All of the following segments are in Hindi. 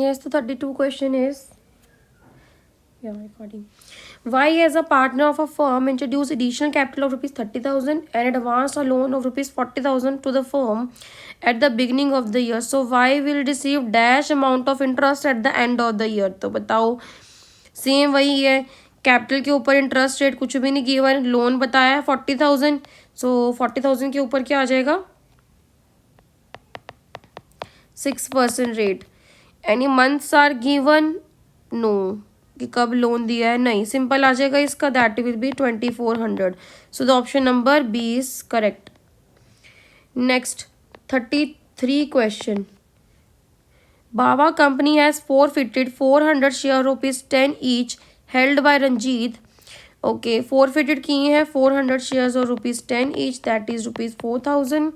Yes, the 32 question is, yeah, recording. Why, as a partner of a firm, introduce additional capital of rupees 30,000 and advance a loan of rupees 40,000 to the firm at the beginning of the year? So, why will receive dash amount of interest at the end of the year? तो बताओ, सेम वही है, कैपिटल के ऊपर इंटरेस्ट रेट कुछ भी नहीं गिवन, लोन बताया है 40,000, सो 40,000 के ऊपर क्या आ जाएगा 6% rate. Any months are given? No, कि कब लोन दिया है नहीं, सिंपल आ जाएगा इसका, that will be 2400. So the option number B is correct. Next 33 question. Baba company has forfeited 400 share rupees 10 each held by Ranjit. Okay, forfeited किए हैं 400 shares और rupees 10 each, that is rupees 4,000.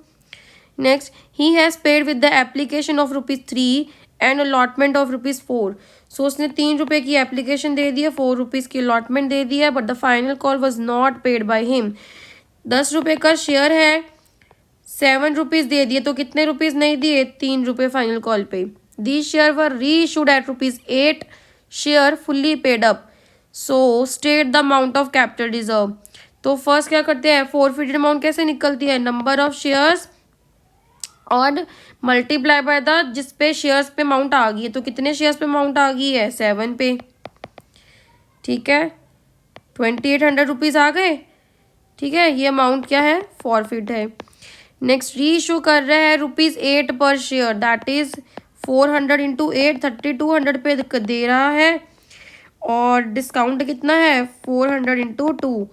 Next, he has paid with the application of rupees 3 and allotment of rupees 4. So उसने 3 रुपये की एप्लीकेशन दे दी है, 4 रुपीज़ की अलॉटमेंट दे दी है, but the final call was not paid by him. 10 रुपये का शेयर है, 7 रुपीज़ दे दिए, तो कितने रुपीज़ नहीं दिए, 3 रुपये फाइनल कॉल पे. These shares were reissued at rupees 8 share fully paid up. So state the amount of capital reserve. तो फर्स्ट क्या करते हैं, forfeited अमाउंट कैसे निकलती है, नंबर ऑफ शेयर्स और मल्टीप्लाई बाय द जिस पे शेयर्स पे अमाउंट आ गई है. तो कितने शेयर्स पे अमाउंट आ गई है, 7 पे. ठीक है, 2800 रुपीज़ आ गए. ठीक है, ये अमाउंट क्या है, फॉरफिट है. नेक्स्ट, री इशू कर रहे हैं रुपीज़ 8 पर शेयर, दैट इज 400 इंटू 8 3200 पे दे रहा है, और डिस्काउंट कितना है 400 इंटू 2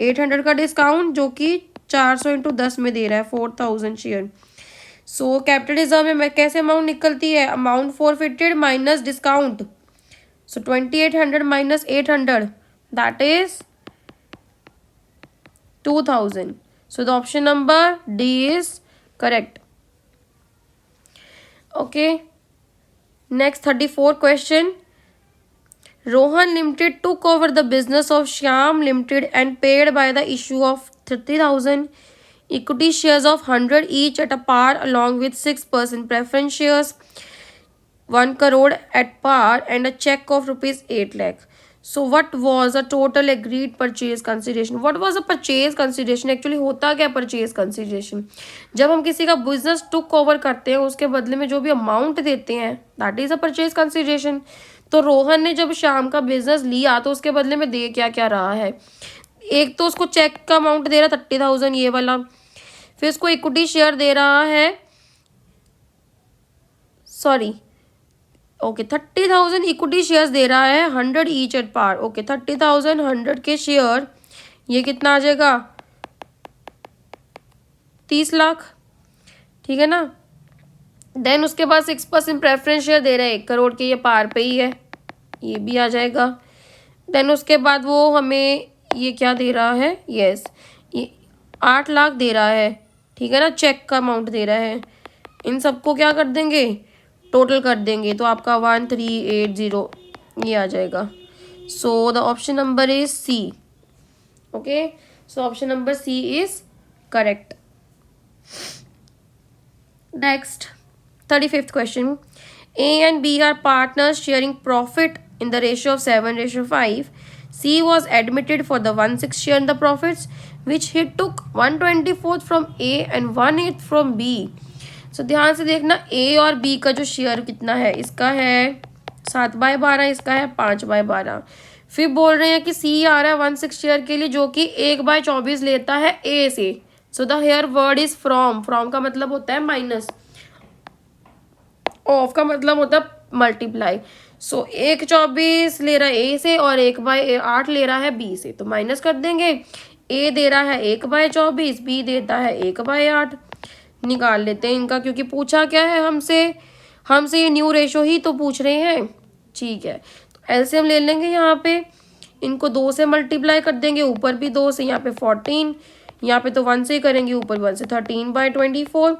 800 का डिस्काउंट, जो कि 400 इंटू 10 में दे रहा है 4000 शेयर. सो कैपिटल रिजर्व में कैसे अमाउंट निकलती है, amount forfeited minus discount. So 2800 minus 800 that is 2000. So the option number D is correct. Okay, next 34 question. Rohan Limited took over the business of Shyam Limited and paid by the issue of 30,000 equity shares of 100 each at a par along with 6% preference shares, 1 crore at par and a check of rupees 8 lakh. So what was the total agreed purchase consideration? What was the purchase consideration? Actually होता क्या purchase consideration? जब हम किसी का business took over करते हैं, उसके बदले में जो भी amount देते हैं, that is a purchase consideration. तो रोहन ने जब श्याम का business लिया तो उसके बदले में दे क्या क्या रहा है, एक तो उसको चेक का अमाउंट दे रहा 30,000 ये वाला, फिर उसको इक्विटी शेयर दे रहा है, सॉरी ओके 30,000 इक्विटी शेयर्स दे रहा है, 100 ईच एट पार. ओके 30,000 100 के शेयर, ये कितना आ जाएगा 30 लाख. ठीक है ना. देन उसके बाद 6% प्रेफरेंस शेयर दे रहे हैं 1 करोड़ के, ये पार पे ही है, ये भी आ जाएगा. देन उसके बाद वो हमें ये क्या दे रहा है, यस ये 8 लाख दे रहा है. ठीक है ना, चेक का अमाउंट दे रहा है. इन सबको क्या कर देंगे, टोटल कर देंगे, तो आपका 1380 ये आ जाएगा. So the option number is C. Okay, so option number C is correct. Next 35th question. A and B are partners sharing profit in the ratio of 7:5. C was admitted for the 1/6 share in the profits, which he took 1/24 from A and 1/8 from B. So ध्यान से देखना, A और B का जो शेयर कितना है, इसका है 7/12, इसका है 5/12. फिर बोल रहे हैं कि C आ रहा है 1/6 शेयर के लिए, जो कि 1/24 लेता है A से. So the here word is from. From का मतलब होता है माइनस, ऑफ का मतलब होता है मल्टीप्लाई. सो 1/24 ले रहा है A से और 1/8 ले रहा है B से, तो माइनस कर देंगे. A दे रहा है 1/24, B देता है 1/8. निकाल लेते हैं इनका, क्योंकि पूछा क्या है हमसे ये न्यू रेशो ही तो पूछ रहे हैं. ठीक है, तो एलसीएम ले लेंगे यहाँ पे, इनको 2 से मल्टीप्लाई कर देंगे, ऊपर भी 2 से, यहाँ पे 14, यहाँ पे तो 1 से करेंगे, ऊपर 1 से 13/24.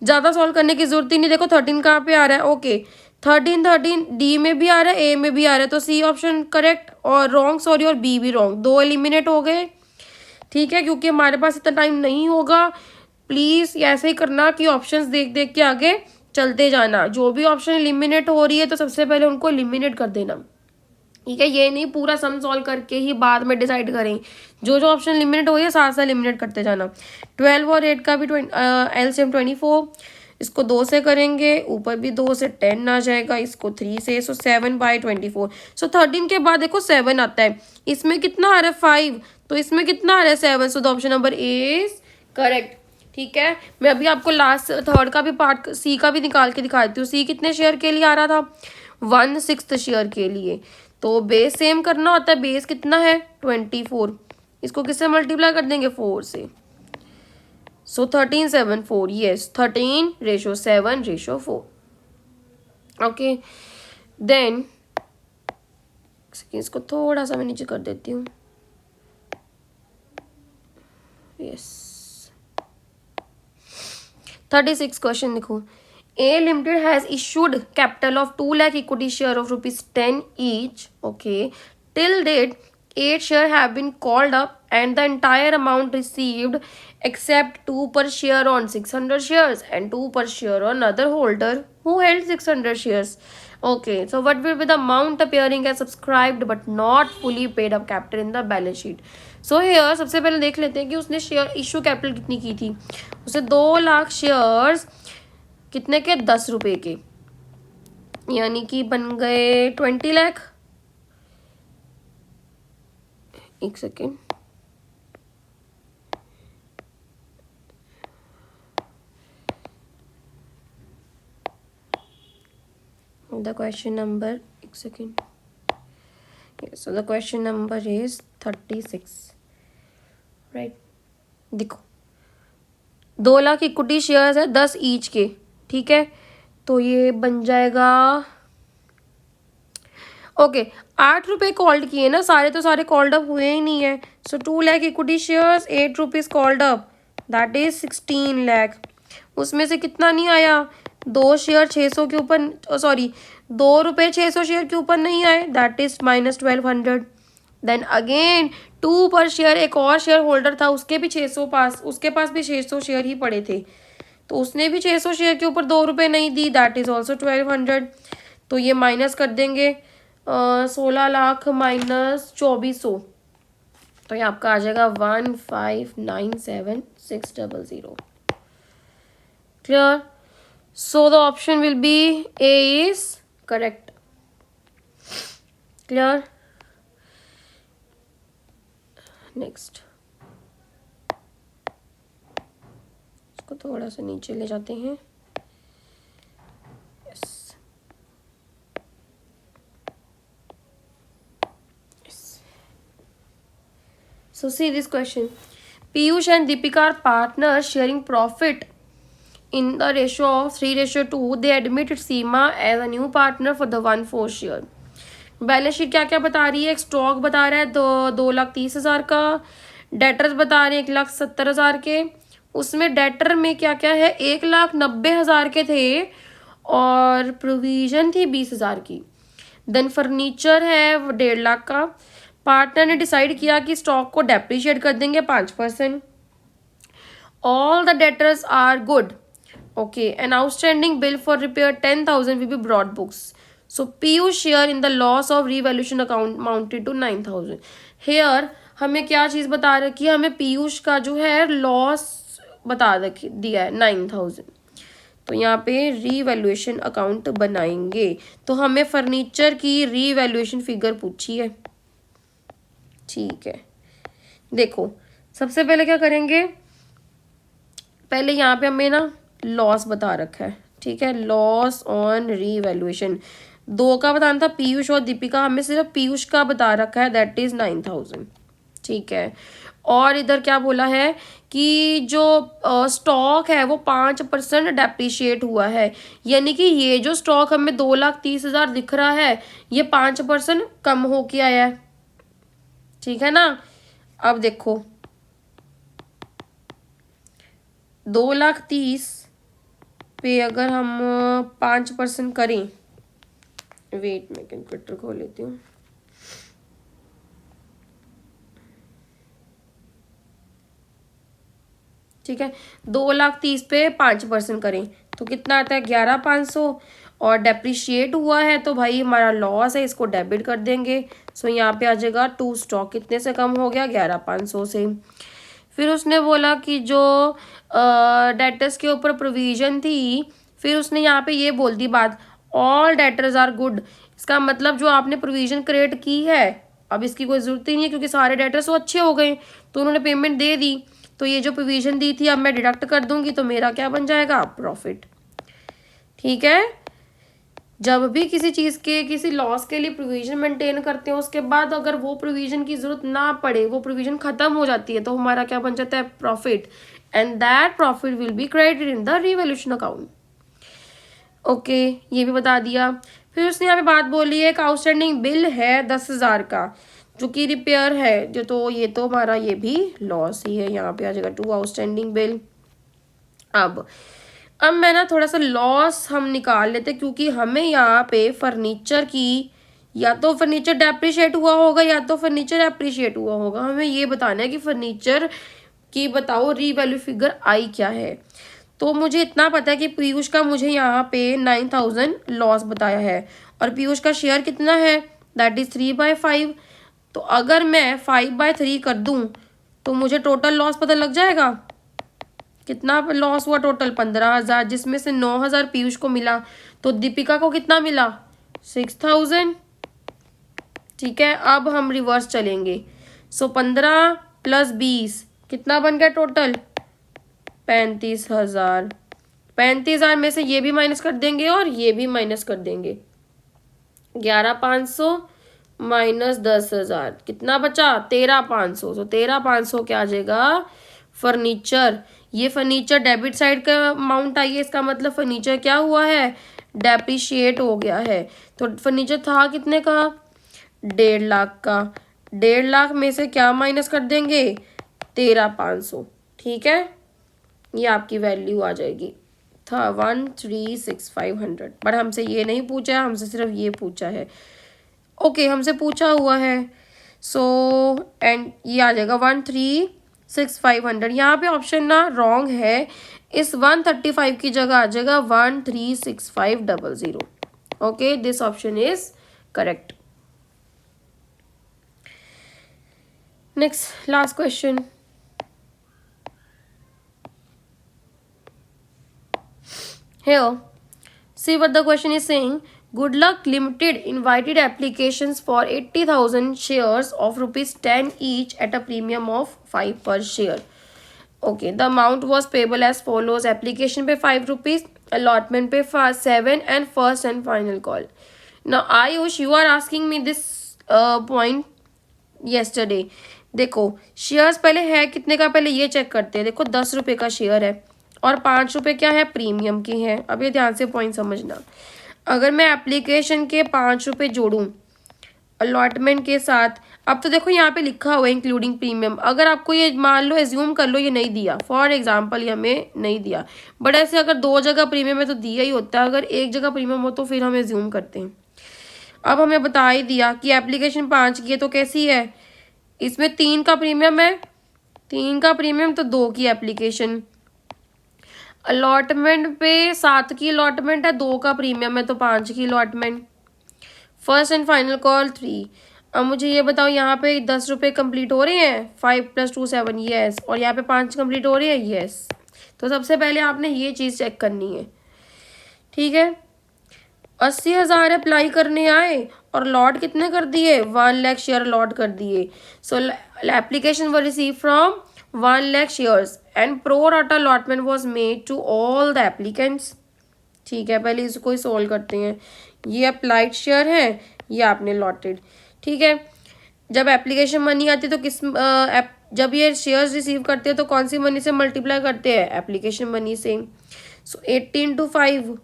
ज़्यादा सॉल्व करने की जरूरत ही नहीं. देखो 13 कहाँ पे आ रहा है, ओके 13 डी में भी आ रहा है, ए में भी आ रहा है, तो सी ऑप्शन करेक्ट और रॉन्ग, सॉरी, और बी भी रॉन्ग. 2 एलिमिनेट हो गए. ठीक है, क्योंकि हमारे पास इतना टाइम नहीं होगा. प्लीज़ ऐसे ही करना कि ऑप्शंस देख देख के आगे चलते जाना, जो भी ऑप्शन एलिमिनेट हो रही है तो सबसे पहले उनको एलिमिनेट कर देना, ठीक है। ये नहीं पूरा सम सॉल्व करके ही बाद में डिसाइड करें, जो जो ऑप्शन एलिमिनेट हो गया साथ साथ एलिमिनेट करते जाना। 12 और 8 का भी एलसीएम 24, इसको 2 से करेंगे, ऊपर भी 2 से 10 आ जाएगा, इसको 3 से, सो 7/24। सो 13 के बाद देखो 7 आता है, इसमें कितना आ रहा है 5, तो इसमें कितना आ रहा है 7, सो the option number A is correct, ठीक है। मैं अभी आपको लास्ट थर्ड का भी पार्ट सी का भी निकाल के दिखाती हूँ। सी कितने शेयर के लिए आ रहा था, 1/6 शेयर के लिए, तो बेस सेम करना होता है, बेस कितना है 24, इसको किससे मल्टीप्लाई कर देंगे 4 से, सो 13 7 4, यस 13:7:4, ओके। देन इसको थोड़ा सा मैं नीचे कर देती हूँ, यस 36 क्वेश्चन देखो। A Limited has issued capital of 2 lakh equity share of ₹10 each. Okay. Till date, 8 shares have been called up and the entire amount received except 2 per share on 600 shares and 2 per share on other holder who held 600 shares. Okay. So what will be the amount appearing as subscribed but not fully paid up capital in the balance sheet? So here सबसे पहले देख लेते हैं कि उसने शेयर इशू कैपिटल कितनी की थी। उसे 2 लाख शेयर्स कितने के, 10 रुपए के, यानी कि बन गए 20 लाख। एक सेकेंड, द क्वेश्चन नंबर, एक second, so the question number is 36, right. देखो 2 लाख इक्विटी शेयर्स है 10 ईच के, ठीक है, तो ये बन जाएगा, ओके 8 रुपये कॉल्ड किए ना, सारे तो सारे कॉल्ड अप हुए ही नहीं है, सो 2 lakh equity shares 8 rupees called up, that is 16 lakh. उसमें से कितना नहीं आया, 2 शेयर 600 के ऊपर, सॉरी 2 रुपये 600 शेयर के ऊपर नहीं आए, दैट इज -1200। देन अगेन 2 पर शेयर, एक और शेयर होल्डर था, उसके भी 600 पास, उसके पास भी 600 शेयर ही पड़े थे, तो उसने भी 600 शेयर के ऊपर 2 रुपये नहीं दी, दैट इज ऑल्सो 1200। तो ये माइनस कर देंगे, 16 लाख माइनस 2400, तो ये आपका आ जाएगा 1597600। Clear, so the option will be A is correct. Clear, next, इसको थोड़ा सा नीचे ले जाते हैं, yes So see this question. Piyush and Deepika are partners sharing profit in the ratio of 3:2. They admitted Seema as a new partner for the 1/4 share. Balance sheet क्या क्या बता रही है, एक स्टॉक बता रहा है 2,30,000 का, डेटर्स बता रहे हैं 1,70,000 के, उसमें डेटर में क्या क्या है 1,90,000 के थे और प्रोविजन थी 20,000 की। देन फर्नीचर है 1.5 लाख का। पार्टनर ने डिसाइड किया कि स्टॉक को डेप्रिशिएट कर देंगे 5%। All the debtors are good, okay, an outstanding bill for repair 10,000 will be brought books. So Piyush share in the loss of revaluation account amounted to 9,000। Here हमें क्या चीज़ बता रखी है, हमें पीयूष का जो है लॉस बता रखी दिया है 9,000, तो यहाँ पे रीवैल्यूएशन अकाउंट बनाएंगे, तो हमें फर्नीचर की रीवैल्यूएशन फिगर पूछी है, ठीक है। देखो सबसे पहले क्या करेंगे, पहले यहाँ पे हमें ना लॉस बता रखा है, ठीक है, लॉस ऑन रीवैल्यूएशन 2 का बताना था, पीयूष और दीपिका, हमें सिर्फ पीयूष का बता रखा है, दैट इज 9,000, ठीक है। और इधर क्या बोला है कि जो स्टॉक है वो 5% डेप्रिशिएट हुआ है, यानी कि ये जो स्टॉक हमें 2,30,000 दिख रहा है ये 5% कम होके आया है, ठीक है ना। अब देखो 2,30,000 पे अगर हम 5% करें, वेट मैं कैलकुलेटर खोल लेती हूँ, ठीक है, 2,30,000 पे 5% करें तो कितना आता है 11,500, और डेप्रिशिएट हुआ है तो भाई हमारा लॉस है, इसको डेबिट कर देंगे। सो यहाँ पे आ जाएगा टू स्टॉक कितने से कम हो गया 11,500 से। फिर उसने बोला कि जो डेटर्स के ऊपर प्रोविजन थी, फिर उसने यहाँ पे ये बोल दी बात, ऑल डेटर्स आर गुड। इसका मतलब जो आपने प्रोविजन क्रिएट की है अब इसकी कोई ज़रूरत ही नहीं है, क्योंकि सारे डेटर्स तो अच्छे हो गए, तो उन्होंने पेमेंट दे दी, तो ये जो प्रोविजन दी थी अब मैं डिडक्ट कर दूंगी, तो मेरा क्या बन जाएगा प्रॉफिट। ठीक है, जब भी किसी चीज़ के किसी लॉस के लिए प्रोविजन मेंटेन करते हैं, उसके बाद अगर वो प्रोविजन की ज़रूरत ना पड़े, वो प्रोविजन ख़त्म हो जाती है, तो हमारा क्या बन जाता है profit, and that profit will be credited in the revaluation account. Okay, ये भी बता दिया। फिर उसने यहाँ पे बात बोली है, एक आउटस्टैंडिंग बिल है 10,000 का जो कि रिपेयर है, जो तो ये तो हमारा ये भी लॉस ही है, यहाँ पे आ जाएगा टू आउटस्टैंडिंग बिल। अब मैं ना थोड़ा सा लॉस हम निकाल लेते, क्योंकि हमें यहाँ पे फर्नीचर की या तो फर्नीचर डेप्रिशिएट हुआ होगा या तो फर्नीचर एप्रिशिएट हुआ होगा, हमें ये बताना है कि फर्नीचर की बताओ रीवैल्यू फिगर आई क्या है। तो मुझे इतना पता है कि पीयूष का मुझे यहाँ पे 9,000 लॉस बताया है, और पीयूष का शेयर कितना है, दैट इज 3/5। तो अगर मैं 5/3 कर दूं तो मुझे टोटल लॉस पता लग जाएगा। कितना लॉस हुआ टोटल 15,000, जिसमें से 9,000 पीयूष को मिला, तो दीपिका को कितना मिला 6,000। ठीक है, अब हम रिवर्स चलेंगे। सो 15 + 20 कितना बन गया टोटल 35,000। 35,000 में से ये भी माइनस कर देंगे और ये भी माइनस कर देंगे, 11,500 माइनस 10,000 कितना बचा 13,500। तो 13,500 क्या आ जाएगा फर्नीचर। ये फर्नीचर डेबिट साइड का अमाउंट आई है, इसका मतलब फर्नीचर क्या हुआ है डेप्रिशिएट हो गया है। तो फर्नीचर था कितने का 1.5 लाख का, 1.5 लाख में से क्या माइनस कर देंगे 13,500। ठीक है, ये आपकी वैल्यू आ जाएगी था 13,6500। बट हमसे ये नहीं पूछा है, हमसे सिर्फ ये पूछा है। ओके, हमसे पूछा हुआ है। सो एंड ये आ जाएगा 13,6500। यहाँ पे ऑप्शन ना रॉन्ग है, इस 135 की जगह आ जाएगा 13,6500। Okay, this option is correct. Next last question. Here, see what the question is saying. Good Luck Limited invited applications for 80,000 shares of ₹10 each at a premium of 5 per share. Okay, the amount was payable as follows. Application पे ₹5, allotment पे 7, and first and final call. Now Ayush, you are asking me this point yesterday. देखो शेयर्स पहले है कितने का, पहले ये चेक करते हैं। देखो 10 रुपये का शेयर है और 5 रुपये क्या है प्रीमियम की है। अब ये ध्यान से पॉइंट समझना, अगर मैं एप्लीकेशन के 5 रुपये जोड़ूं अलॉटमेंट के साथ, अब तो देखो यहाँ पे लिखा हुआ है इंक्लूडिंग प्रीमियम, अगर आपको ये मान लो एज्यूम कर लो ये नहीं दिया, फॉर एग्जांपल ये हमें नहीं दिया, बट ऐसे अगर 2 जगह प्रीमियम है तो दिया ही होता है, अगर 1 जगह प्रीमियम हो तो फिर हम एज्यूम करते हैं। अब हमें बता ही दिया कि एप्लीकेशन 5 की है तो कैसी है, इसमें 3 का प्रीमियम है, 3 का प्रीमियम तो 2 की एप्लीकेशन, अलॉटमेंट पे 7 की अलॉटमेंट है, 2 का प्रीमियम है तो 5 की allotment, first and final call 3। अब मुझे ये बताओ यहाँ पे 10 रुपये कंप्लीट हो रहे हैं, 5 + 2 7 यस, और यहाँ पे 5 कंप्लीट हो रही है यस। तो सबसे पहले आपने ये चीज़ चेक करनी है। ठीक है, 80,000 अप्लाई करने आए और लॉट कितने कर दिए 1 लाख शेयर लॉट कर दिए। So application were receive from 1 lakh shares and pro rata allotment was made to all the applicants. ठीक है, पहले इसको ही सोल्व करते हैं। ये अप्लाइड शेयर है, ये आपने लॉटेड। ठीक है, जब एप्लीकेशन मनी आती है तो जब ये शेयर्स रिसीव करते हैं तो कौन सी मनी से मल्टीप्लाई करते हैं एप्लीकेशन मनी से। सो 80 × 5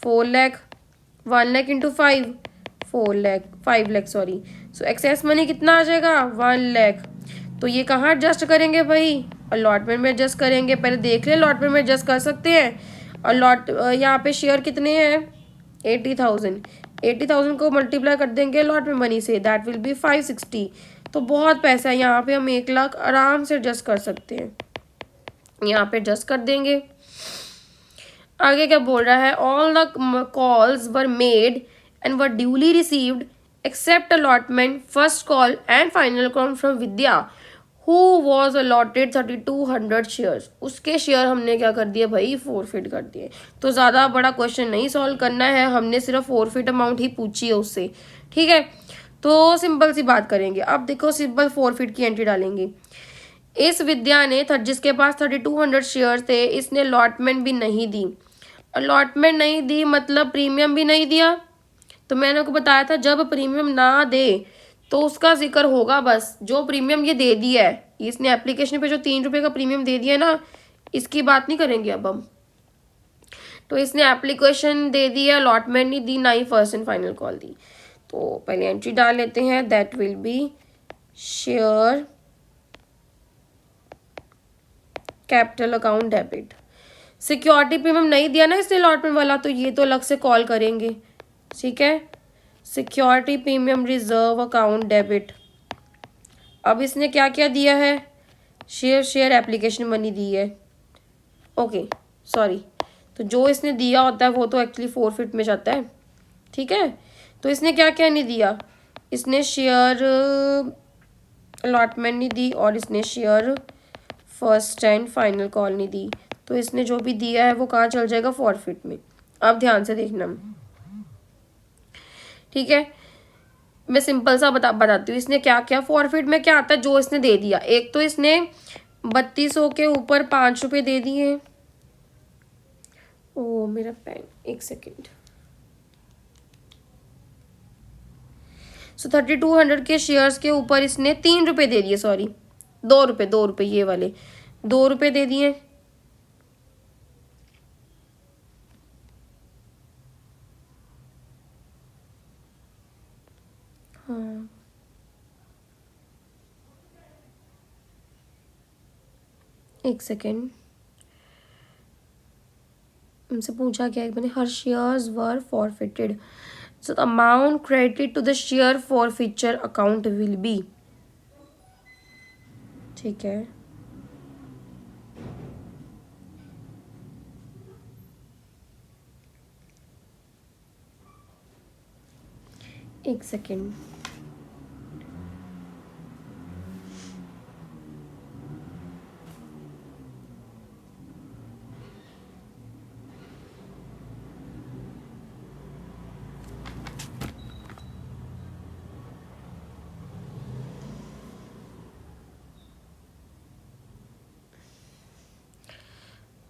4 लाख, 1 लाख इंटू 5 4 लाख 5 लाख सॉरी। सो एक्सेस मनी कितना आ जाएगा 1 लाख। तो ये कहाँ एडजस्ट करेंगे भाई अलॉटमेंट में एडजस्ट करेंगे। पहले देख ले अलॉटमेंट में एडजस्ट कर सकते हैं। अलॉट यहाँ पे शेयर कितने हैं 80,000, 80,000 को मल्टीप्लाई कर देंगे अलॉटमेंट मनी से, दैट विल बी 560। तो बहुत पैसा है, यहाँ पे हम 1 लाख आराम से एडजस्ट कर सकते हैं, यहाँ पे एडजस्ट कर देंगे। आगे क्या बोल रहा है, all the calls were made and were duly received accept allotment first call and final call from Vidya who was allotted 3200 shares. उसके शेयर हमने क्या कर दिए भाई, फोरफिट कर दिए। तो ज़्यादा बड़ा क्वेश्चन नहीं सॉल्व करना है, हमने सिर्फ फोरफिट अमाउंट ही पूछी है उससे, ठीक है। तो सिंपल सी बात करेंगे। अब देखो सिंपल फोरफिट की एंट्री डालेंगे। इस विद्या ने जिसके पास 3200 शेयर थे, इसने अलॉटमेंट भी नहीं दी। अलॉटमेंट नहीं दी मतलब प्रीमियम भी नहीं दिया। तो मैंने आपको बताया था जब प्रीमियम ना दे तो उसका जिक्र होगा बस। जो प्रीमियम ये दे दिया है, इसने एप्लीकेशन पे जो 3 रुपये का प्रीमियम दे दिया है ना, इसकी बात नहीं करेंगे अब हम। तो इसने एप्लीकेशन दे दिया, अलॉटमेंट नहीं दी, ना ही फर्स्ट एंड फाइनल कॉल दी। तो पहले एंट्री डाल लेते हैं, that will B share capital account debit. Security premium नहीं दिया ना इसने अलॉटमेंट वाला, तो ये तो अलग से कॉल करेंगे, ठीक है। Security premium reserve account debit. अब इसने क्या क्या दिया है, शेयर एप्लीकेशन मनी दी है, ओके सॉरी। तो जो इसने दिया होता है वो तो एक्चुअली फोरफिट में जाता है, ठीक है। तो इसने क्या क्या नहीं दिया, इसने शेयर अलॉटमेंट नहीं दी और इसने share first and final call नहीं दी। तो इसने जो भी दिया है वो कहाँ चल जाएगा, फॉरफिट में। अब ध्यान से देखना, ठीक है। मैं सिंपल सा बताती हूँ इसने क्या क्या फॉरफिट में क्या आता है जो इसने दे दिया। एक तो इसने 3200 के ऊपर 5 रुपये दे दिए। ओ मेरा पेन, एक सेकेंड। सो 3200 के शेयर्स के ऊपर इसने 3 रुपये दे दिए, सॉरी 2 रुपये ये वाले 2 रुपये दे दिए। हाँ एक सेकेंड, हमसे पूछा क्या है, मैंने her shares were forfeited, so the amount credited to the share forfeiture account will be, ठीक है। एक सेकेंड,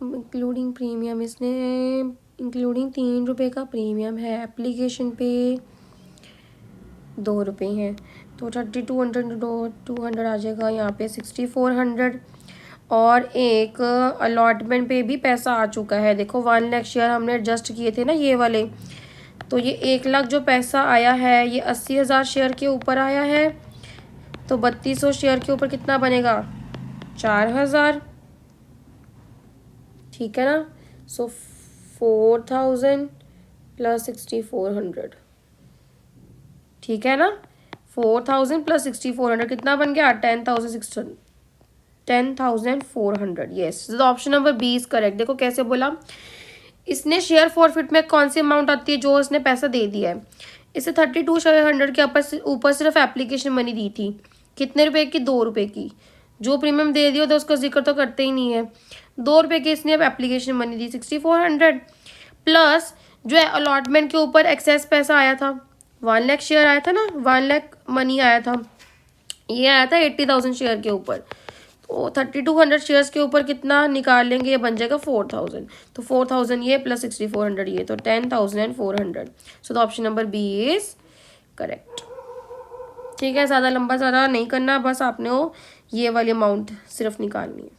इंक्लूडिंग प्रीमियम, इसने इंक्लूडिंग 3 रुपये का प्रीमियम है, एप्लीकेशन पे 2 रुपये हैं। तो 3200 200 आ जाएगा, यहाँ पे 6400। और एक अलॉटमेंट पे भी पैसा आ चुका है, देखो 1 लाख शेयर हमने एडजस्ट किए थे ना ये वाले। तो ये 1 लाख जो पैसा आया है ये 80,000 शेयर के ऊपर आया है। तो 3200 शेयर के ऊपर कितना बनेगा, 4000, ठीक है ना। सो 4000 प्लस 6400, ठीक है ना। 4000 प्लस 6400 कितना बन गया, 10,400। यस, तो option number B is correct. देखो कैसे बोला, इसने शेयर फॉरफिट में कौन सी अमाउंट आती है, जो इसने पैसा दे दिया है। इसे 3200 के ऊपर सिर्फ एप्लीकेशन मनी दी थी, कितने रुपए की, 2 रुपये की। जो प्रीमियम दे दिया था उसका जिक्र तो करते ही नहीं है। 2 रुपये की इसने अब एप्लीकेशन मनी दी 6400, प्लस जो है अलॉटमेंट के ऊपर एक्सेस पैसा आया था, 1 लाख शेयर आया था ना, 1 लाख मनी आया था, ये आया था 80,000 शेयर के ऊपर। तो 3200 शेयर्स के ऊपर कितना निकाल लेंगे, ये बन जाएगा 4000। तो 4000 ये प्लस 6400 ये, तो 10,400। So the option number B is correct, ठीक है। ज़्यादा लंबा ज़्यादा नहीं करना, बस आपने वो ये वाली अमाउंट सिर्फ निकालनी है।